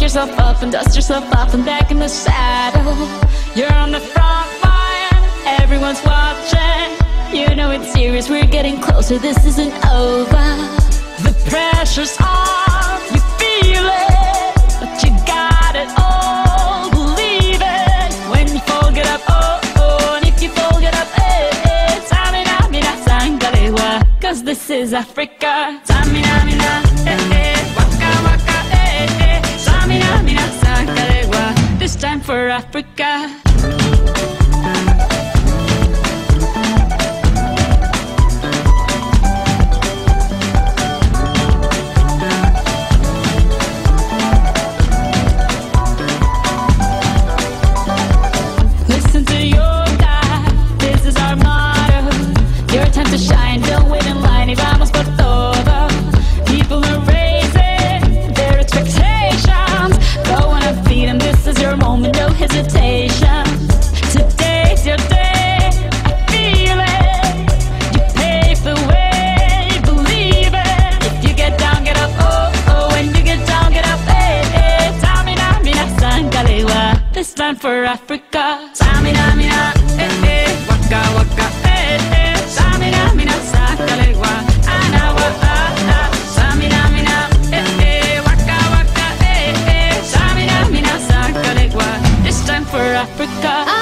yourself up and dust yourself off and back in the saddle. You're on the front line, everyone's watching. You know it's serious, we're getting closer, this isn't over. The pressure's on, you feel it, but you got it all, believe it. When you fall, get up, oh, oh, and if you fall, get up, eh, eh. Samina, mina, sangalewa, cause this is Africa. Samina, mina, eh, eh, waka, waka, eh, eh. Samina, mina, sangalewa, this time for Africa. Shine, don't wait in line, y vamos por todo. People are raising their expectations. Go on and feed them, this is your moment, no hesitation. Today's your day, I feel it. You pave the way, believe it. If you get down, get up, oh, oh. When you get down, get up, eh, eh. Samina, mina, sangalewa, this time for Africa. Samina, mina, eh, eh. Waka, waka, eh, eh. Samina, mina, sangalewa, anawa, ah, ah. Samina, mina, eh, eh. Waka, waka, eh, eh. Samina, mina, sangalewa, this time for Africa.